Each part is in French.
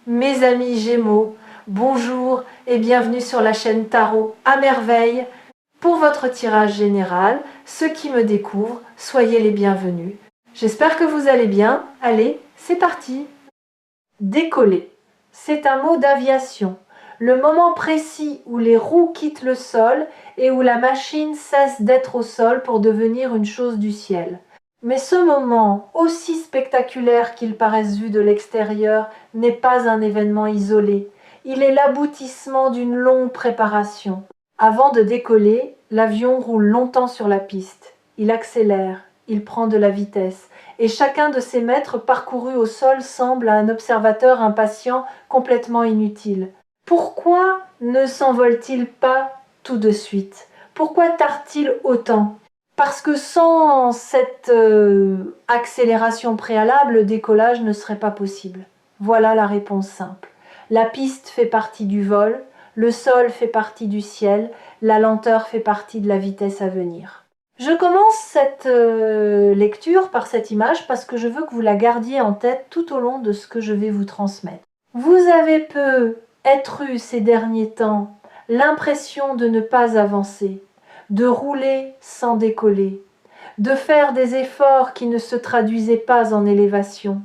Mes amis Gémeaux, bonjour et bienvenue sur la chaîne Tarot à merveille. Pour votre tirage général, ceux qui me découvrent, soyez les bienvenus. J'espère que vous allez bien. Allez, c'est parti. Décoller. C'est un mot d'aviation. Le moment précis où les roues quittent le sol et où la machine cesse d'être au sol pour devenir une chose du ciel. Mais ce moment, aussi spectaculaire qu'il paraisse vu de l'extérieur, n'est pas un événement isolé. Il est l'aboutissement d'une longue préparation. Avant de décoller, l'avion roule longtemps sur la piste. Il accélère, il prend de la vitesse, et chacun de ses mètres parcourus au sol semble à un observateur impatient complètement inutile. Pourquoi ne s'envole-t-il pas tout de suite? Pourquoi tarde-t-il autant? Parce que sans cette accélération préalable, le décollage ne serait pas possible. Voilà la réponse simple. La piste fait partie du vol, le sol fait partie du ciel, la lenteur fait partie de la vitesse à venir. Je commence cette lecture par cette image parce que je veux que vous la gardiez en tête tout au long de ce que je vais vous transmettre. Vous avez peut-être eu ces derniers temps l'impression de ne pas avancer, de rouler sans décoller, de faire des efforts qui ne se traduisaient pas en élévation.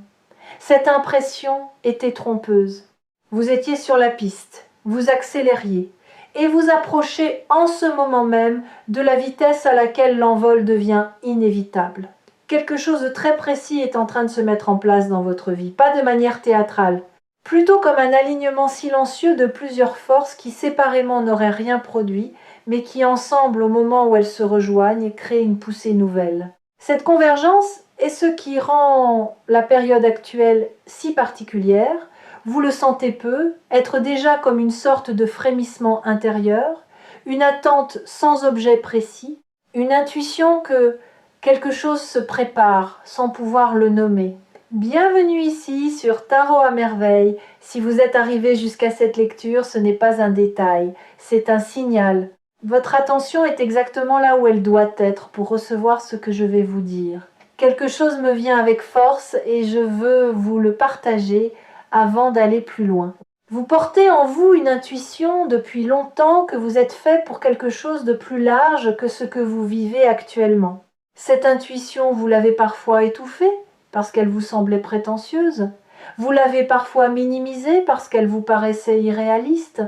Cette impression était trompeuse. Vous étiez sur la piste, vous accélériez, et vous approchez en ce moment même de la vitesse à laquelle l'envol devient inévitable. Quelque chose de très précis est en train de se mettre en place dans votre vie, pas de manière théâtrale, plutôt comme un alignement silencieux de plusieurs forces qui séparément n'auraient rien produit, mais qui ensemble, au moment où elles se rejoignent, créent une poussée nouvelle. Cette convergence est ce qui rend la période actuelle si particulière. Vous le sentez peu, être déjà comme une sorte de frémissement intérieur, une attente sans objet précis, une intuition que quelque chose se prépare sans pouvoir le nommer. Bienvenue ici sur Tarot à merveille. Si vous êtes arrivé jusqu'à cette lecture, ce n'est pas un détail, c'est un signal. Votre attention est exactement là où elle doit être pour recevoir ce que je vais vous dire. Quelque chose me vient avec force et je veux vous le partager avant d'aller plus loin. Vous portez en vous une intuition depuis longtemps que vous êtes fait pour quelque chose de plus large que ce que vous vivez actuellement. Cette intuition, vous l'avez parfois étouffée parce qu'elle vous semblait prétentieuse. Vous l'avez parfois minimisée parce qu'elle vous paraissait irréaliste.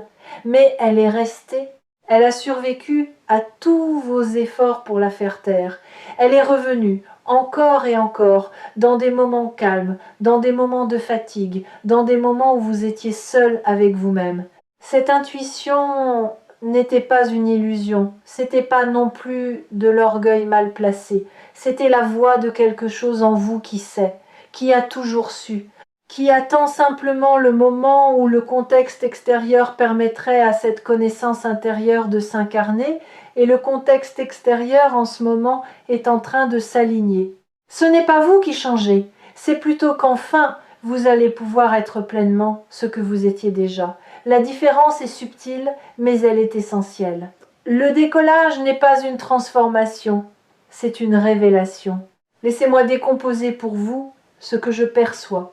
Mais elle est restée. Elle a survécu à tous vos efforts pour la faire taire. Elle est revenue, encore et encore, dans des moments calmes, dans des moments de fatigue, dans des moments où vous étiez seul avec vous-même. Cette intuition n'était pas une illusion, c'était pas non plus de l'orgueil mal placé, c'était la voix de quelque chose en vous qui sait, qui a toujours su, qui attend simplement le moment où le contexte extérieur permettrait à cette connaissance intérieure de s'incarner, et le contexte extérieur en ce moment est en train de s'aligner. Ce n'est pas vous qui changez, c'est plutôt qu'enfin vous allez pouvoir être pleinement ce que vous étiez déjà. La différence est subtile, mais elle est essentielle. Le décollage n'est pas une transformation, c'est une révélation. Laissez-moi décomposer pour vous ce que je perçois,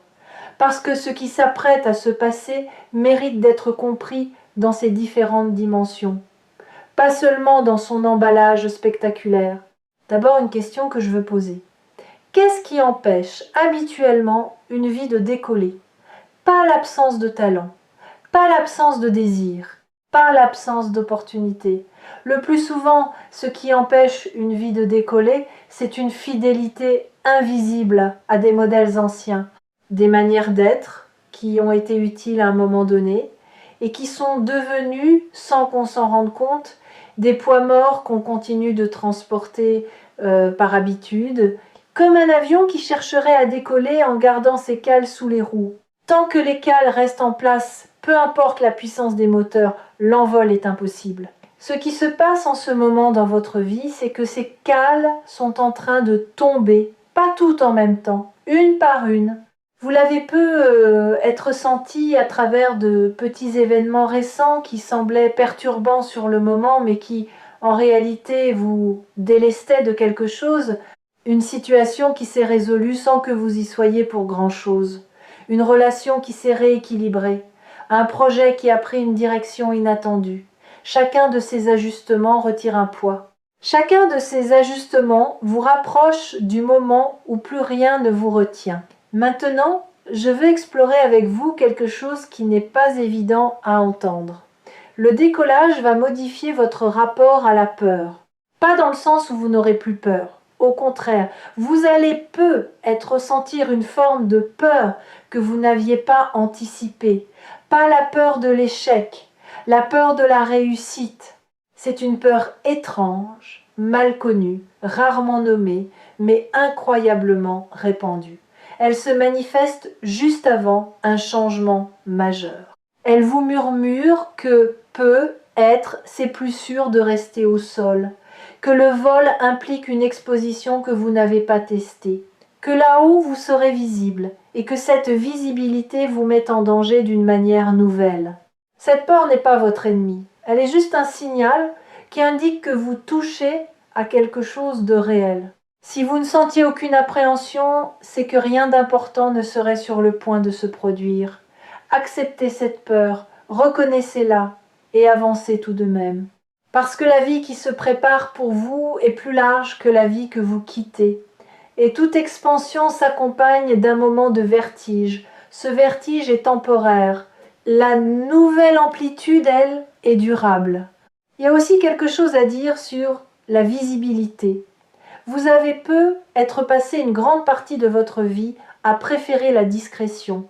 parce que ce qui s'apprête à se passer mérite d'être compris dans ses différentes dimensions, pas seulement dans son emballage spectaculaire. D'abord, une question que je veux poser. Qu'est-ce qui empêche habituellement une vie de décoller? Pas l'absence de talent, pas l'absence de désir, pas l'absence d'opportunité. Le plus souvent, ce qui empêche une vie de décoller, c'est une fidélité invisible à des modèles anciens, des manières d'être qui ont été utiles à un moment donné et qui sont devenues, sans qu'on s'en rende compte, des poids morts qu'on continue de transporter par habitude, comme un avion qui chercherait à décoller en gardant ses cales sous les roues. Tant que les cales restent en place, peu importe la puissance des moteurs, l'envol est impossible. Ce qui se passe en ce moment dans votre vie, c'est que ces cales sont en train de tomber, pas toutes en même temps, une par une. Vous l'avez être senti à travers de petits événements récents qui semblaient perturbants sur le moment, mais qui, en réalité, vous délestaient de quelque chose. Une situation qui s'est résolue sans que vous y soyez pour grand-chose. une relation qui s'est rééquilibrée, un projet qui a pris une direction inattendue. Chacun de ces ajustements retire un poids. Chacun de ces ajustements vous rapproche du moment où plus rien ne vous retient. Maintenant, je veux explorer avec vous quelque chose qui n'est pas évident à entendre. Le décollage va modifier votre rapport à la peur. Pas dans le sens où vous n'aurez plus peur. Au contraire, vous allez peut-être ressentir une forme de peur que vous n'aviez pas anticipée. Pas la peur de l'échec, la peur de la réussite. C'est une peur étrange, mal connue, rarement nommée, mais incroyablement répandue. Elle se manifeste juste avant un changement majeur. Elle vous murmure que peut-être c'est plus sûr de rester au sol, que le vol implique une exposition que vous n'avez pas testée, que là-haut vous serez visible et que cette visibilité vous met en danger d'une manière nouvelle. Cette peur n'est pas votre ennemi, elle est juste un signal qui indique que vous touchez à quelque chose de réel. Si vous ne sentiez aucune appréhension, c'est que rien d'important ne serait sur le point de se produire. Acceptez cette peur, reconnaissez-la et avancez tout de même. Parce que la vie qui se prépare pour vous est plus large que la vie que vous quittez. Et toute expansion s'accompagne d'un moment de vertige. Ce vertige est temporaire. La nouvelle amplitude, elle, est durable. Il y a aussi quelque chose à dire sur la visibilité. Vous avez peut-être passé une grande partie de votre vie à préférer la discrétion.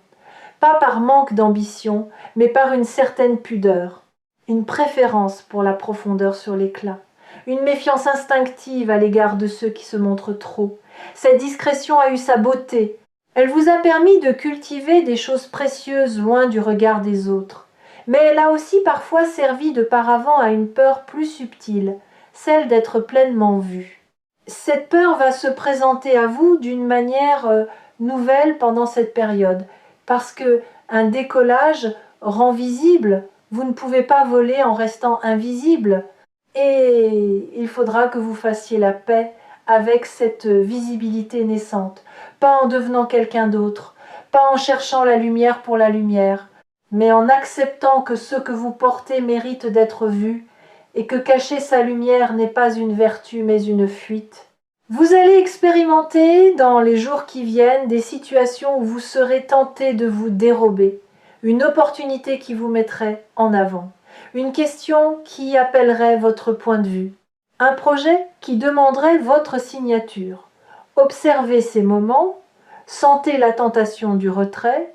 Pas par manque d'ambition, mais par une certaine pudeur. Une préférence pour la profondeur sur l'éclat. Une méfiance instinctive à l'égard de ceux qui se montrent trop. Cette discrétion a eu sa beauté. Elle vous a permis de cultiver des choses précieuses loin du regard des autres. Mais elle a aussi parfois servi de paravent à une peur plus subtile, celle d'être pleinement vue. Cette peur va se présenter à vous d'une manière nouvelle pendant cette période, parce que un décollage rend visible, vous ne pouvez pas voler en restant invisible, et il faudra que vous fassiez la paix avec cette visibilité naissante, pas en devenant quelqu'un d'autre, pas en cherchant la lumière pour la lumière, mais en acceptant que ce que vous portez mérite d'être vu, et que cacher sa lumière n'est pas une vertu mais une fuite. Vous allez expérimenter dans les jours qui viennent des situations où vous serez tenté de vous dérober, une opportunité qui vous mettrait en avant, une question qui appellerait votre point de vue, un projet qui demanderait votre signature. Observez ces moments, sentez la tentation du retrait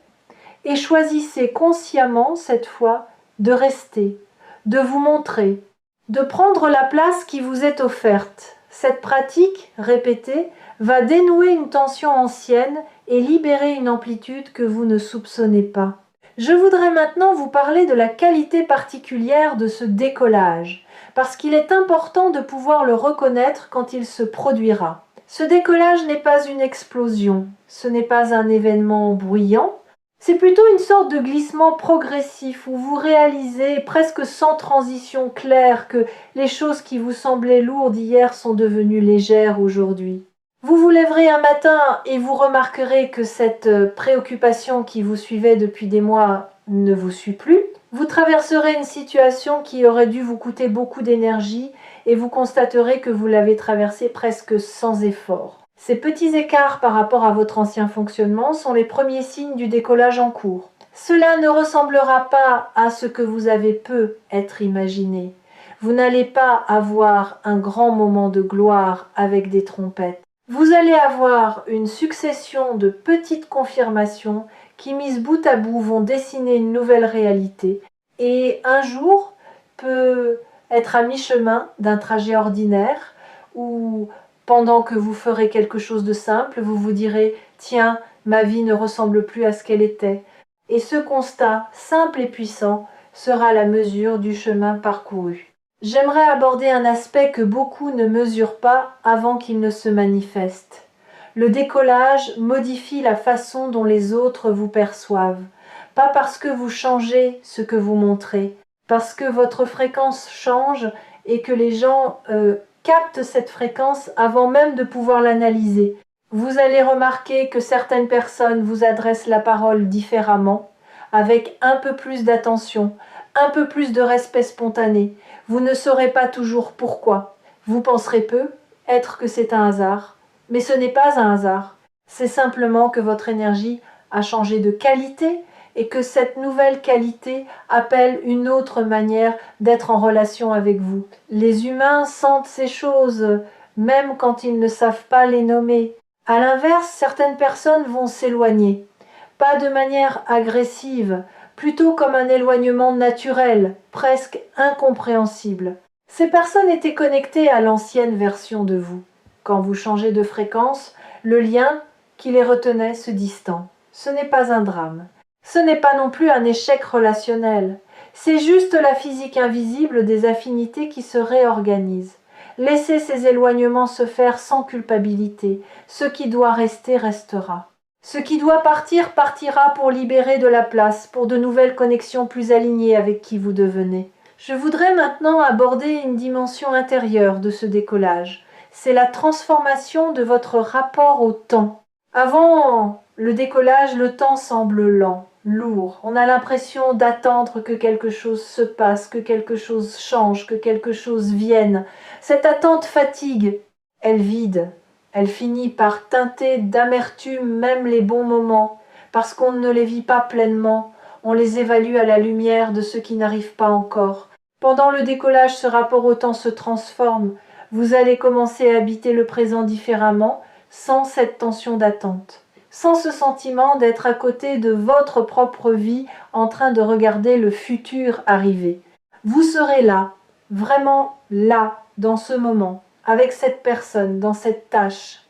et choisissez consciemment cette fois de rester, de vous montrer, de prendre la place qui vous est offerte. Cette pratique, répétée, va dénouer une tension ancienne et libérer une amplitude que vous ne soupçonnez pas. Je voudrais maintenant vous parler de la qualité particulière de ce décollage, parce qu'il est important de pouvoir le reconnaître quand il se produira. Ce décollage n'est pas une explosion, ce n'est pas un événement bruyant, c'est plutôt une sorte de glissement progressif où vous réalisez presque sans transition claire que les choses qui vous semblaient lourdes hier sont devenues légères aujourd'hui. Vous vous lèverez un matin et vous remarquerez que cette préoccupation qui vous suivait depuis des mois ne vous suit plus. Vous traverserez une situation qui aurait dû vous coûter beaucoup d'énergie et vous constaterez que vous l'avez traversée presque sans effort. Ces petits écarts par rapport à votre ancien fonctionnement sont les premiers signes du décollage en cours. Cela ne ressemblera pas à ce que vous avez peut-être imaginé. Vous n'allez pas avoir un grand moment de gloire avec des trompettes. Vous allez avoir une succession de petites confirmations qui, mises bout à bout, vont dessiner une nouvelle réalité. Et un jour peut être à mi-chemin d'un trajet ordinaire où, pendant que vous ferez quelque chose de simple, vous vous direz « Tiens, ma vie ne ressemble plus à ce qu'elle était ». Et ce constat, simple et puissant, sera la mesure du chemin parcouru. J'aimerais aborder un aspect que beaucoup ne mesurent pas avant qu'il ne se manifeste. Le décollage modifie la façon dont les autres vous perçoivent. Pas parce que vous changez ce que vous montrez, parce que votre fréquence change et que les gens captent cette fréquence avant même de pouvoir l'analyser. Vous allez remarquer que certaines personnes vous adressent la parole différemment, avec un peu plus d'attention, un peu plus de respect spontané. Vous ne saurez pas toujours pourquoi. Vous penserez peu être que c'est un hasard, mais ce n'est pas un hasard. C'est simplement que votre énergie a changé de qualité et que cette nouvelle qualité appelle une autre manière d'être en relation avec vous. Les humains sentent ces choses, même quand ils ne savent pas les nommer. À l'inverse, certaines personnes vont s'éloigner, pas de manière agressive, plutôt comme un éloignement naturel, presque incompréhensible. Ces personnes étaient connectées à l'ancienne version de vous. Quand vous changez de fréquence, le lien qui les retenait se distend. Ce n'est pas un drame. Ce n'est pas non plus un échec relationnel. C'est juste la physique invisible des affinités qui se réorganisent. Laissez ces éloignements se faire sans culpabilité. Ce qui doit rester restera. Ce qui doit partir partira pour libérer de la place, pour de nouvelles connexions plus alignées avec qui vous devenez. Je voudrais maintenant aborder une dimension intérieure de ce décollage. C'est la transformation de votre rapport au temps. Avant le décollage, le temps semble lent, lourd. On a l'impression d'attendre que quelque chose se passe, que quelque chose change, que quelque chose vienne. Cette attente fatigue, elle vide. Elle finit par teinter d'amertume même les bons moments, parce qu'on ne les vit pas pleinement, on les évalue à la lumière de ce qui n'arrive pas encore. Pendant le décollage, ce rapport au temps se transforme. Vous allez commencer à habiter le présent différemment, sans cette tension d'attente, sans ce sentiment d'être à côté de votre propre vie en train de regarder le futur arriver. Vous serez là, vraiment là, dans ce moment, avec cette personne, dans cette tâche.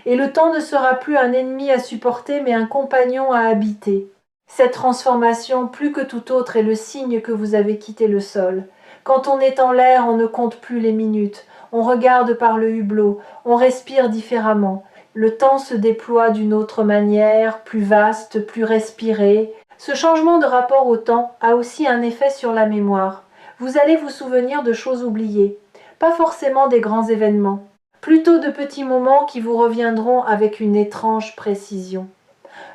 Et le temps ne sera plus un ennemi à supporter, mais un compagnon à habiter. Cette transformation, plus que tout autre, est le signe que vous avez quitté le sol. Quand on est en l'air, on ne compte plus les minutes. On regarde par le hublot, on respire différemment. Le temps se déploie d'une autre manière, plus vaste, plus respiré. Ce changement de rapport au temps a aussi un effet sur la mémoire. Vous allez vous souvenir de choses oubliées, pas forcément des grands événements, plutôt de petits moments qui vous reviendront avec une étrange précision.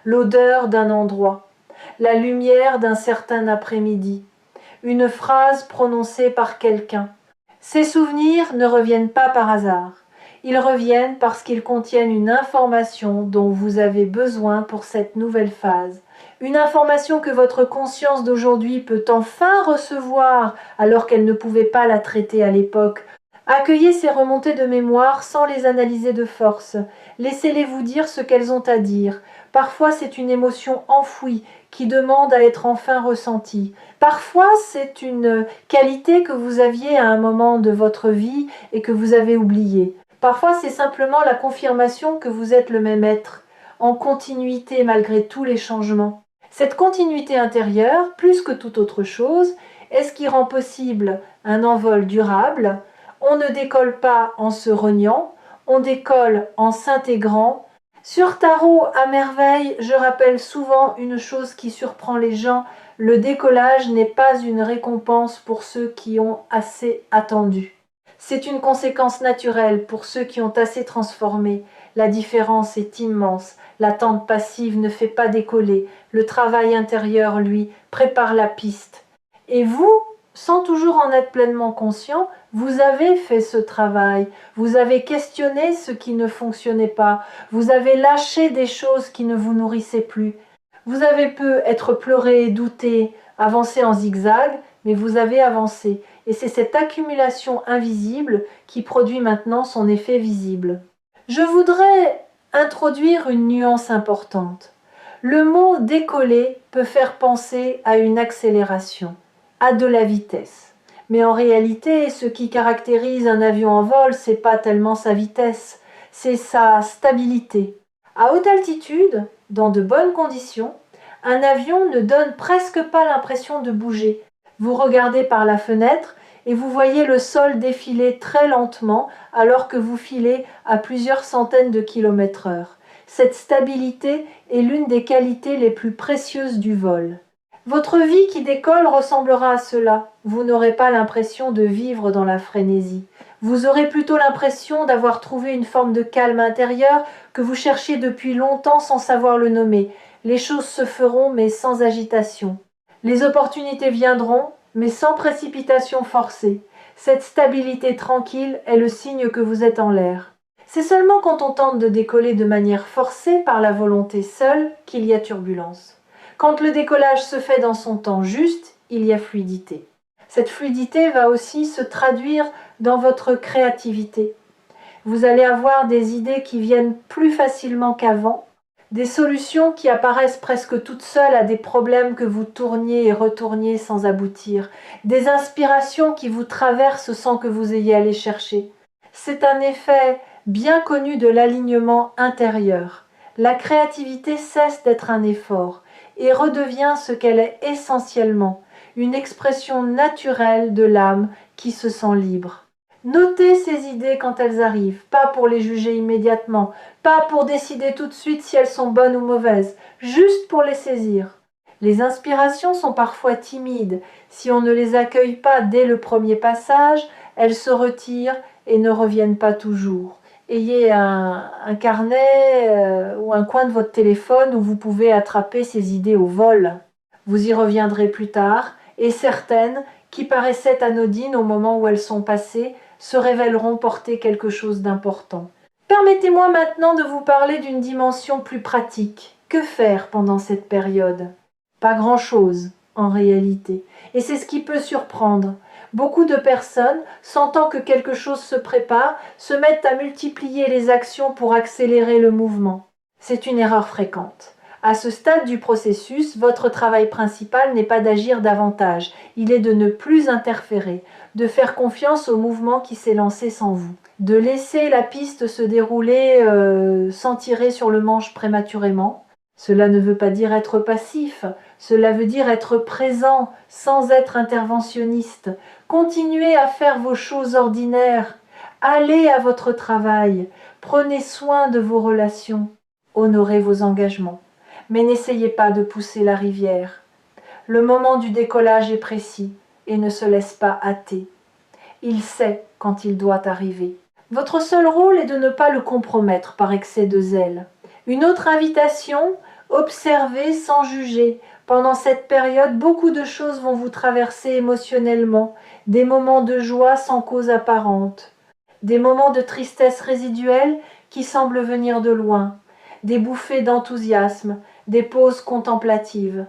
L'odeur d'un endroit, la lumière d'un certain après-midi, une phrase prononcée par quelqu'un. Ces souvenirs ne reviennent pas par hasard. Ils reviennent parce qu'ils contiennent une information dont vous avez besoin pour cette nouvelle phase. Une information que votre conscience d'aujourd'hui peut enfin recevoir alors qu'elle ne pouvait pas la traiter à l'époque. Accueillez ces remontées de mémoire sans les analyser de force. Laissez-les vous dire ce qu'elles ont à dire. Parfois c'est une émotion enfouie qui demande à être enfin ressentie. Parfois c'est une qualité que vous aviez à un moment de votre vie et que vous avez oubliée. Parfois c'est simplement la confirmation que vous êtes le même être, en continuité malgré tous les changements. Cette continuité intérieure, plus que toute autre chose, est ce qui rend possible un envol durable. On ne décolle pas en se reniant, on décolle en s'intégrant. Sur Tarot à merveille, je rappelle souvent une chose qui surprend les gens, le décollage n'est pas une récompense pour ceux qui ont assez attendu. C'est une conséquence naturelle pour ceux qui ont assez transformé. La différence est immense, l'attente passive ne fait pas décoller, le travail intérieur, lui, prépare la piste. Et vous, sans toujours en être pleinement conscient, vous avez fait ce travail, vous avez questionné ce qui ne fonctionnait pas, vous avez lâché des choses qui ne vous nourrissaient plus. Vous avez pu être pleuré, douté, avancé en zigzag, mais vous avez avancé. Et c'est cette accumulation invisible qui produit maintenant son effet visible. Je voudrais introduire une nuance importante. Le mot décoller peut faire penser à une accélération, à de la vitesse. Mais en réalité, ce qui caractérise un avion en vol, c'est pas tellement sa vitesse, c'est sa stabilité. À haute altitude, dans de bonnes conditions, un avion ne donne presque pas l'impression de bouger. Vous regardez par la fenêtre et vous voyez le sol défiler très lentement alors que vous filez à plusieurs centaines de kilomètres/heure. Cette stabilité est l'une des qualités les plus précieuses du vol. Votre vie qui décolle ressemblera à cela. Vous n'aurez pas l'impression de vivre dans la frénésie. Vous aurez plutôt l'impression d'avoir trouvé une forme de calme intérieur que vous cherchiez depuis longtemps sans savoir le nommer. Les choses se feront mais sans agitation. Les opportunités viendront mais sans précipitation forcée. Cette stabilité tranquille est le signe que vous êtes en l'air. C'est seulement quand on tente de décoller de manière forcée par la volonté seule qu'il y a turbulence. Quand le décollage se fait dans son temps juste, il y a fluidité. Cette fluidité va aussi se traduire dans votre créativité. Vous allez avoir des idées qui viennent plus facilement qu'avant, des solutions qui apparaissent presque toutes seules à des problèmes que vous tourniez et retourniez sans aboutir, des inspirations qui vous traversent sans que vous ayez à les chercher. C'est un effet bien connu de l'alignement intérieur. La créativité cesse d'être un effort et redevient ce qu'elle est essentiellement, une expression naturelle de l'âme qui se sent libre. Notez ces idées quand elles arrivent, pas pour les juger immédiatement, pas pour décider tout de suite si elles sont bonnes ou mauvaises, juste pour les saisir. Les inspirations sont parfois timides. Si on ne les accueille pas dès le premier passage, elles se retirent et ne reviennent pas toujours. Ayez un carnet ou un coin de votre téléphone où vous pouvez attraper ces idées au vol. Vous y reviendrez plus tard, et certaines, qui paraissaient anodines au moment où elles sont passées, se révéleront porter quelque chose d'important. Permettez-moi maintenant de vous parler d'une dimension plus pratique. Que faire pendant cette période ? Pas grand-chose, en réalité. Et c'est ce qui peut surprendre. Beaucoup de personnes, sentant que quelque chose se prépare, se mettent à multiplier les actions pour accélérer le mouvement. C'est une erreur fréquente. À ce stade du processus, votre travail principal n'est pas d'agir davantage, il est de ne plus interférer, de faire confiance au mouvement qui s'est lancé sans vous, de laisser la piste se dérouler sans tirer sur le manche prématurément. Cela ne veut pas dire être passif, cela veut dire être présent sans être interventionniste. Continuez à faire vos choses ordinaires, allez à votre travail, prenez soin de vos relations, honorez vos engagements. Mais n'essayez pas de pousser la rivière. Le moment du décollage est précis et ne se laisse pas hâter. Il sait quand il doit arriver. Votre seul rôle est de ne pas le compromettre par excès de zèle. Une autre invitation, observez sans juger. Pendant cette période, beaucoup de choses vont vous traverser émotionnellement, des moments de joie sans cause apparente, des moments de tristesse résiduelle qui semblent venir de loin, des bouffées d'enthousiasme, des pauses contemplatives.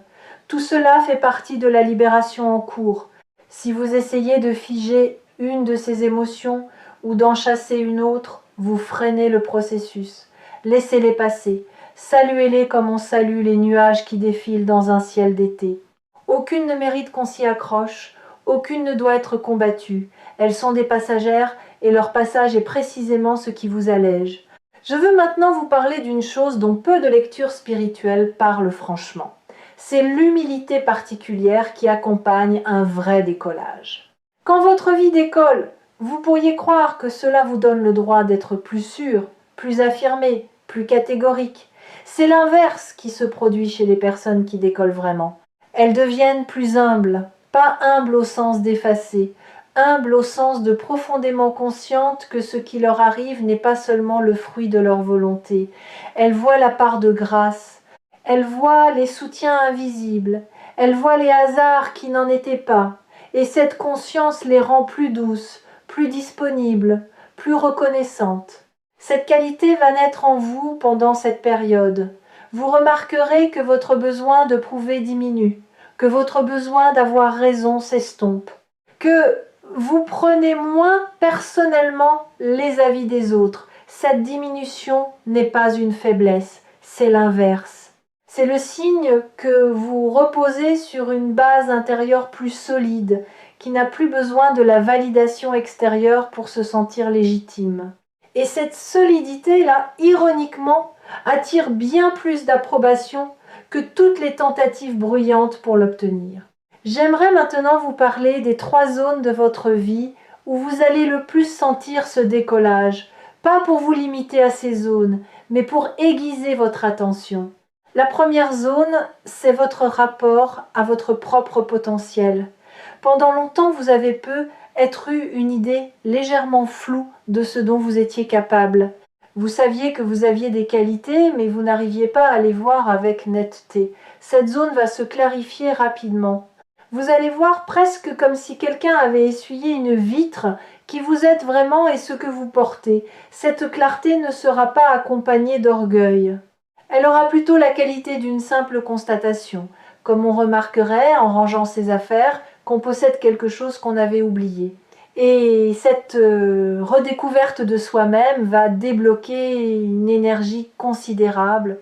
Tout cela fait partie de la libération en cours. Si vous essayez de figer une de ces émotions ou d'en chasser une autre, vous freinez le processus. Laissez-les passer. Saluez-les comme on salue les nuages qui défilent dans un ciel d'été. Aucune ne mérite qu'on s'y accroche, aucune ne doit être combattue. Elles sont des passagères et leur passage est précisément ce qui vous allège. Je veux maintenant vous parler d'une chose dont peu de lectures spirituelles parlent franchement. C'est l'humilité particulière qui accompagne un vrai décollage. Quand votre vie décolle, vous pourriez croire que cela vous donne le droit d'être plus sûr, plus affirmé, plus catégorique. C'est l'inverse qui se produit chez les personnes qui décollent vraiment. Elles deviennent plus humbles, pas humbles au sens d'effacer, humbles au sens de profondément conscientes que ce qui leur arrive n'est pas seulement le fruit de leur volonté. Elles voient la part de grâce, elles voient les soutiens invisibles, elles voient les hasards qui n'en étaient pas, et cette conscience les rend plus douces, plus disponibles, plus reconnaissantes. Cette qualité va naître en vous pendant cette période. Vous remarquerez que votre besoin de prouver diminue, que votre besoin d'avoir raison s'estompe, que vous prenez moins personnellement les avis des autres. Cette diminution n'est pas une faiblesse, c'est l'inverse. C'est le signe que vous reposez sur une base intérieure plus solide, qui n'a plus besoin de la validation extérieure pour se sentir légitime. Et cette solidité-là, ironiquement, attire bien plus d'approbation que toutes les tentatives bruyantes pour l'obtenir. J'aimerais maintenant vous parler des 3 zones de votre vie où vous allez le plus sentir ce décollage, pas pour vous limiter à ces zones, mais pour aiguiser votre attention. La première zone, c'est votre rapport à votre propre potentiel. Pendant longtemps, vous avez peu être eu une idée légèrement floue de ce dont vous étiez capable. Vous saviez que vous aviez des qualités, mais vous n'arriviez pas à les voir avec netteté. Cette zone va se clarifier rapidement. Vous allez voir presque comme si quelqu'un avait essuyé une vitre qui vous êtes vraiment et ce que vous portez. Cette clarté ne sera pas accompagnée d'orgueil. Elle aura plutôt la qualité d'une simple constatation, comme on remarquerait, en rangeant ses affaires, qu'on possède quelque chose qu'on avait oublié. Et cette redécouverte de soi-même va débloquer une énergie considérable.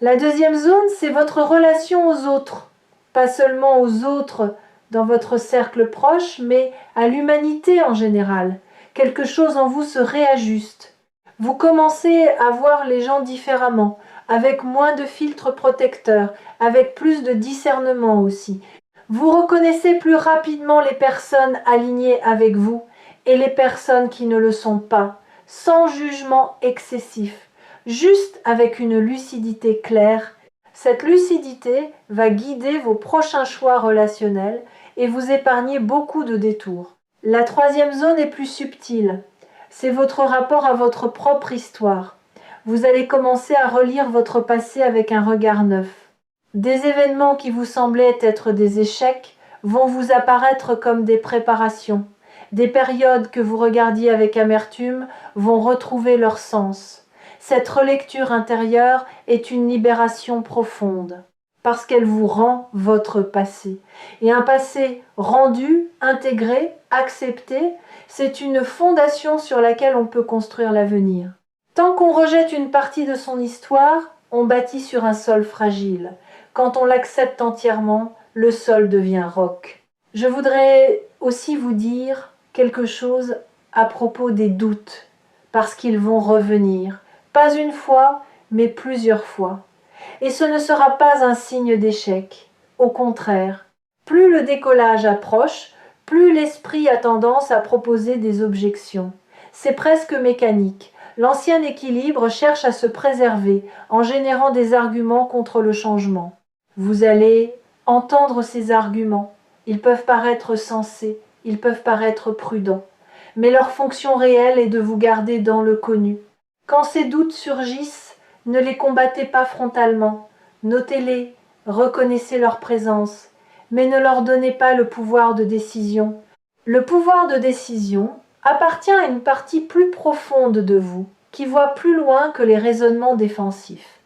La deuxième zone, c'est votre relation aux autres. Pas seulement aux autres dans votre cercle proche, mais à l'humanité en général. Quelque chose en vous se réajuste. Vous commencez à voir les gens différemment, avec moins de filtres protecteurs, avec plus de discernement aussi. Vous reconnaissez plus rapidement les personnes alignées avec vous et les personnes qui ne le sont pas, sans jugement excessif, juste avec une lucidité claire. Cette lucidité va guider vos prochains choix relationnels et vous épargner beaucoup de détours. La troisième zone est plus subtile. C'est votre rapport à votre propre histoire. Vous allez commencer à relire votre passé avec un regard neuf. Des événements qui vous semblaient être des échecs vont vous apparaître comme des préparations. Des périodes que vous regardiez avec amertume vont retrouver leur sens. Cette relecture intérieure est une libération profonde, parce qu'elle vous rend votre passé. Et un passé rendu, intégré, accepté, c'est une fondation sur laquelle on peut construire l'avenir. Tant qu'on rejette une partie de son histoire, on bâtit sur un sol fragile. Quand on l'accepte entièrement, le sol devient roc. Je voudrais aussi vous dire quelque chose à propos des doutes, parce qu'ils vont revenir, pas une fois, mais plusieurs fois. Et ce ne sera pas un signe d'échec. Au contraire, plus le décollage approche, plus l'esprit a tendance à proposer des objections. C'est presque mécanique. L'ancien équilibre cherche à se préserver en générant des arguments contre le changement. Vous allez entendre ces arguments. Ils peuvent paraître sensés, ils peuvent paraître prudents, mais leur fonction réelle est de vous garder dans le connu. Quand ces doutes surgissent, ne les combattez pas frontalement. Notez-les, reconnaissez leur présence, mais ne leur donnez pas le pouvoir de décision. Le pouvoir de décision appartient à une partie plus profonde de vous, qui voit plus loin que les raisonnements défensifs.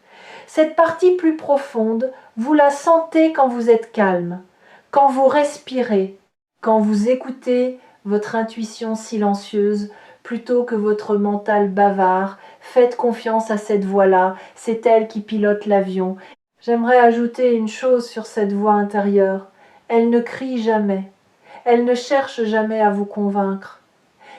Cette partie plus profonde, vous la sentez quand vous êtes calme, quand vous respirez, quand vous écoutez votre intuition silencieuse plutôt que votre mental bavard. Faites confiance à cette voix-là, c'est elle qui pilote l'avion. J'aimerais ajouter une chose sur cette voix intérieure. Elle ne crie jamais, elle ne cherche jamais à vous convaincre.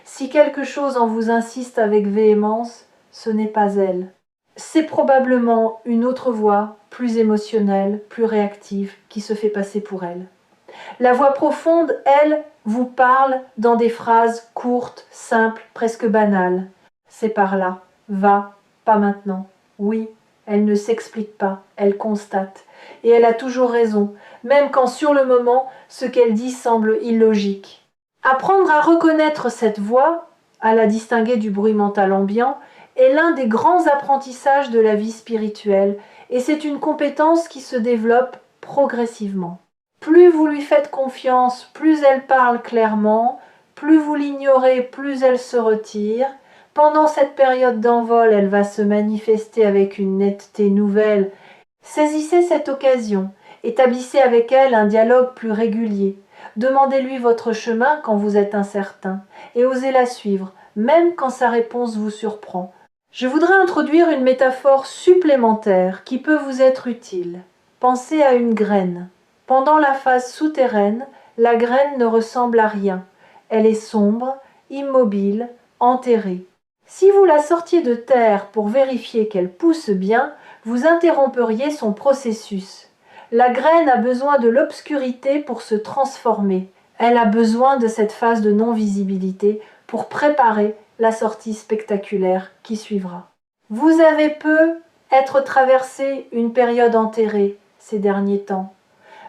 Si quelque chose en vous insiste avec véhémence, ce n'est pas elle. C'est probablement une autre voix, plus émotionnelle, plus réactive, qui se fait passer pour elle. La voix profonde, elle, vous parle dans des phrases courtes, simples, presque banales. C'est par là. Va, pas maintenant. Oui, elle ne s'explique pas, elle constate. Et elle a toujours raison, même quand sur le moment, ce qu'elle dit semble illogique. Apprendre à reconnaître cette voix, à la distinguer du bruit mental ambiant, est l'un des grands apprentissages de la vie spirituelle, et c'est une compétence qui se développe progressivement. Plus vous lui faites confiance, plus elle parle clairement, plus vous l'ignorez, plus elle se retire. Pendant cette période d'envol, elle va se manifester avec une netteté nouvelle. Saisissez cette occasion, établissez avec elle un dialogue plus régulier. Demandez-lui votre chemin quand vous êtes incertain, et osez la suivre, même quand sa réponse vous surprend. Je voudrais introduire une métaphore supplémentaire qui peut vous être utile. Pensez à une graine. Pendant la phase souterraine, la graine ne ressemble à rien. Elle est sombre, immobile, enterrée. Si vous la sortiez de terre pour vérifier qu'elle pousse bien, vous interromperiez son processus. La graine a besoin de l'obscurité pour se transformer. Elle a besoin de cette phase de non-visibilité pour préparer la sortie spectaculaire qui suivra. Vous avez être traversé une période enterrée ces derniers temps.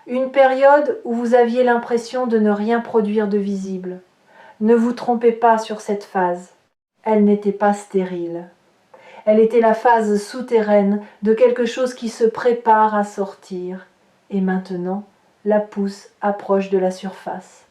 Une période où vous aviez l'impression de ne rien produire de visible. Ne vous trompez pas sur cette phase. Elle n'était pas stérile. Elle était la phase souterraine de quelque chose qui se prépare à sortir. Et maintenant, la pousse approche de la surface.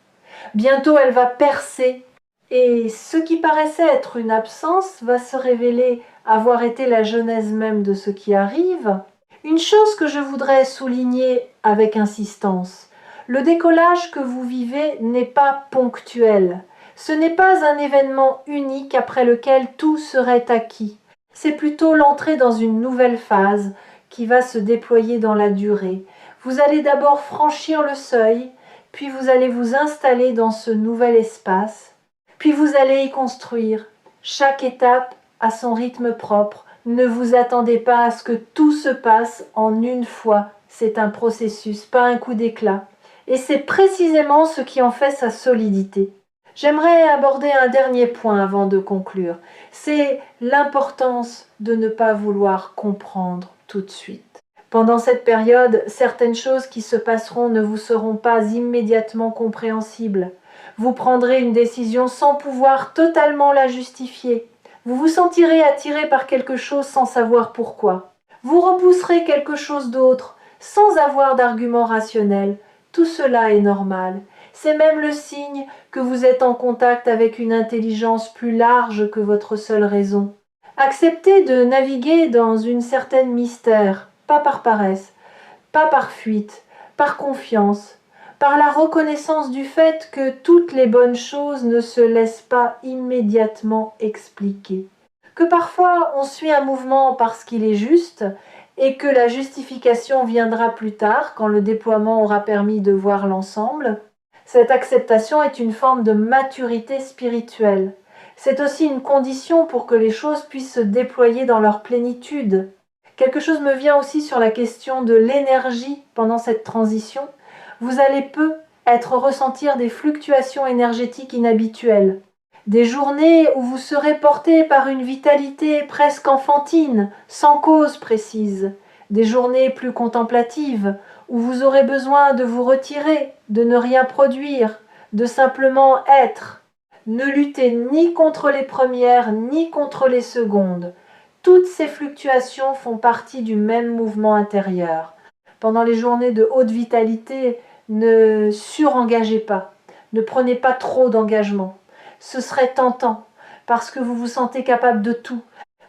Bientôt, elle va percer et ce qui paraissait être une absence va se révéler avoir été la genèse même de ce qui arrive. Une chose que je voudrais souligner avec insistance, le décollage que vous vivez n'est pas ponctuel. Ce n'est pas un événement unique après lequel tout serait acquis. C'est plutôt l'entrée dans une nouvelle phase qui va se déployer dans la durée. Vous allez d'abord franchir le seuil, puis vous allez vous installer dans ce nouvel espace, puis vous allez y construire. Chaque étape a son rythme propre. Ne vous attendez pas à ce que tout se passe en une fois. C'est un processus, pas un coup d'éclat. Et c'est précisément ce qui en fait sa solidité. J'aimerais aborder un dernier point avant de conclure. C'est l'importance de ne pas vouloir comprendre tout de suite. Pendant cette période, certaines choses qui se passeront ne vous seront pas immédiatement compréhensibles. Vous prendrez une décision sans pouvoir totalement la justifier. Vous vous sentirez attiré par quelque chose sans savoir pourquoi. Vous repousserez quelque chose d'autre sans avoir d'argument rationnel. Tout cela est normal. C'est même le signe que vous êtes en contact avec une intelligence plus large que votre seule raison. Acceptez de naviguer dans une certaine mystère, pas par paresse, pas par fuite, par confiance, par la reconnaissance du fait que toutes les bonnes choses ne se laissent pas immédiatement expliquer, que parfois on suit un mouvement parce qu'il est juste et que la justification viendra plus tard quand le déploiement aura permis de voir l'ensemble. Cette acceptation est une forme de maturité spirituelle. C'est aussi une condition pour que les choses puissent se déployer dans leur plénitude. Quelque chose me vient aussi sur la question de l'énergie pendant cette transition. Vous allez peu ressentir des fluctuations énergétiques inhabituelles. Des journées où vous serez porté par une vitalité presque enfantine, sans cause précise. Des journées plus contemplatives, où vous aurez besoin de vous retirer, de ne rien produire, de simplement être. Ne luttez ni contre les premières, ni contre les secondes. Toutes ces fluctuations font partie du même mouvement intérieur. Pendant les journées de haute vitalité, ne surengagez pas, ne prenez pas trop d'engagement. Ce serait tentant, parce que vous vous sentez capable de tout.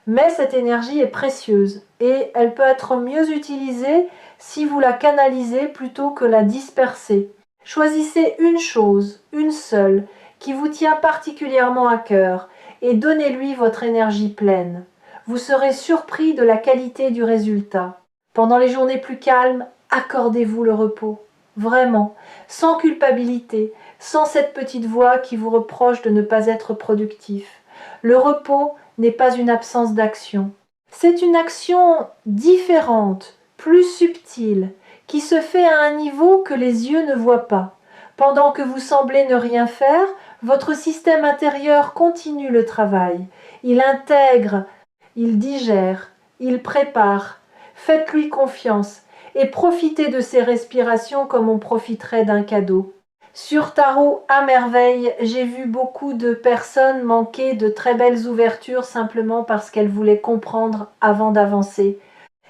Mais cette énergie est précieuse et elle peut être mieux utilisée si vous la canalisez plutôt que la dispersez. Choisissez une chose, une seule, qui vous tient particulièrement à cœur et donnez-lui votre énergie pleine. Vous serez surpris de la qualité du résultat. Pendant les journées plus calmes, accordez-vous le repos. Vraiment, sans culpabilité, sans cette petite voix qui vous reproche de ne pas être productif. Le repos n'est pas une absence d'action. C'est une action différente, plus subtile, qui se fait à un niveau que les yeux ne voient pas. Pendant que vous semblez ne rien faire, votre système intérieur continue le travail. Il intègre, il digère, il prépare. Faites-lui confiance et profitez de ses respirations comme on profiterait d'un cadeau. Sur Tarot à merveille, j'ai vu beaucoup de personnes manquer de très belles ouvertures simplement parce qu'elles voulaient comprendre avant d'avancer.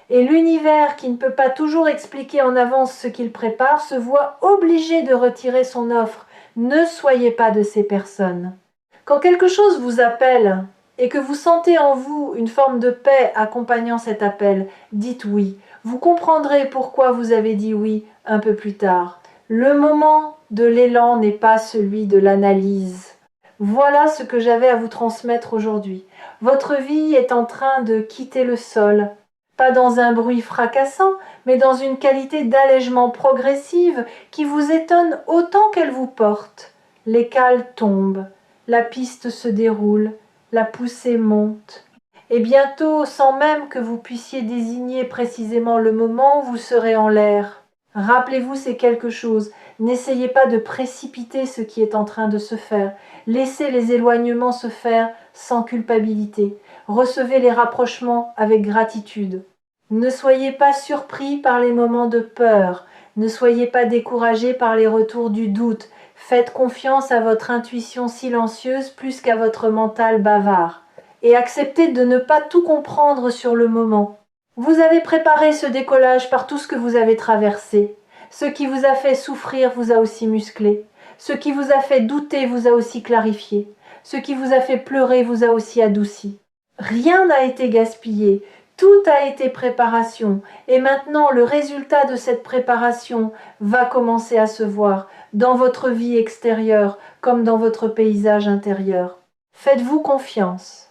Et l'univers, qui ne peut pas toujours expliquer en avance ce qu'il prépare, se voit obligé de retirer son offre. Ne soyez pas de ces personnes. Quand quelque chose vous appelle et que vous sentez en vous une forme de paix accompagnant cet appel, dites oui. Vous comprendrez pourquoi vous avez dit oui un peu plus tard. Le moment de l'élan n'est pas celui de l'analyse. Voilà ce que j'avais à vous transmettre aujourd'hui. Votre vie est en train de quitter le sol. Pas dans un bruit fracassant, mais dans une qualité d'allègement progressive qui vous étonne autant qu'elle vous porte. Les cales tombent, la piste se déroule, la poussée monte. Et bientôt, sans même que vous puissiez désigner précisément le moment, vous serez en l'air. Rappelez-vous ces quelque chose. N'essayez pas de précipiter ce qui est en train de se faire. Laissez les éloignements se faire sans culpabilité. Recevez les rapprochements avec gratitude. Ne soyez pas surpris par les moments de peur. Ne soyez pas découragés par les retours du doute. Faites confiance à votre intuition silencieuse plus qu'à votre mental bavard. Et acceptez de ne pas tout comprendre sur le moment. Vous avez préparé ce décollage par tout ce que vous avez traversé. Ce qui vous a fait souffrir vous a aussi musclé. Ce qui vous a fait douter vous a aussi clarifié. Ce qui vous a fait pleurer vous a aussi adouci. Rien n'a été gaspillé, tout a été préparation. Et maintenant, le résultat de cette préparation va commencer à se voir dans votre vie extérieure comme dans votre paysage intérieur. Faites-vous confiance.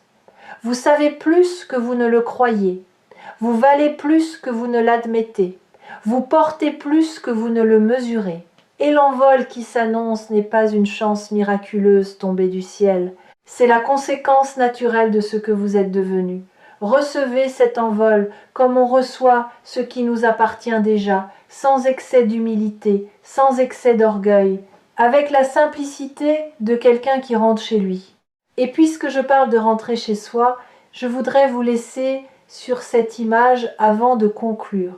Vous savez plus que vous ne le croyez. Vous valez plus que vous ne l'admettez. Vous portez plus que vous ne le mesurez. Et l'envol qui s'annonce n'est pas une chance miraculeuse tombée du ciel. C'est la conséquence naturelle de ce que vous êtes devenu. Recevez cet envol comme on reçoit ce qui nous appartient déjà, sans excès d'humilité, sans excès d'orgueil, avec la simplicité de quelqu'un qui rentre chez lui. Et puisque je parle de rentrer chez soi, je voudrais vous laisser sur cette image avant de conclure.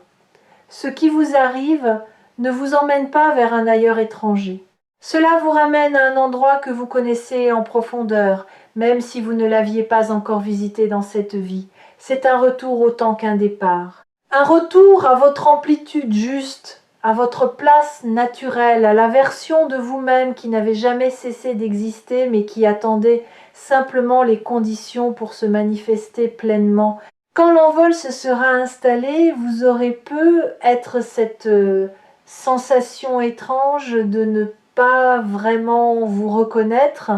Ce qui vous arrive ne vous emmène pas vers un ailleurs étranger. Cela vous ramène à un endroit que vous connaissez en profondeur, même si vous ne l'aviez pas encore visité dans cette vie. C'est un retour autant qu'un départ. Un retour à votre amplitude juste, à votre place naturelle, à la version de vous-même qui n'avait jamais cessé d'exister mais qui attendait simplement les conditions pour se manifester pleinement. Quand l'envol se sera installé, vous aurez être cette sensation étrange de ne pas vraiment vous reconnaître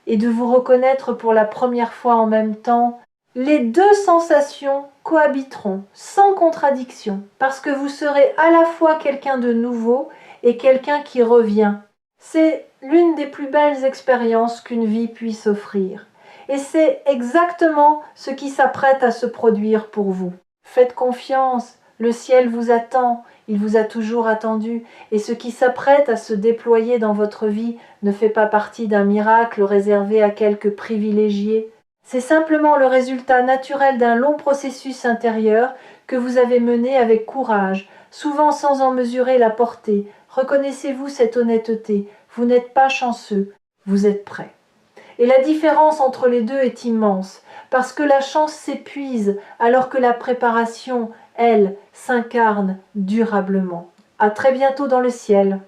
et de vous reconnaître pour la première fois en même temps. Les deux sensations cohabiteront sans contradiction parce que vous serez à la fois quelqu'un de nouveau et quelqu'un qui revient. C'est l'une des plus belles expériences qu'une vie puisse offrir. Et c'est exactement ce qui s'apprête à se produire pour vous. Faites confiance, le ciel vous attend, il vous a toujours attendu, et ce qui s'apprête à se déployer dans votre vie ne fait pas partie d'un miracle réservé à quelques privilégiés. C'est simplement le résultat naturel d'un long processus intérieur que vous avez mené avec courage, souvent sans en mesurer la portée. Reconnaissez-vous cette honnêteté, vous n'êtes pas chanceux, vous êtes prêt. Et la différence entre les deux est immense, parce que la chance s'épuise alors que la préparation, elle, s'incarne durablement. À très bientôt dans le ciel.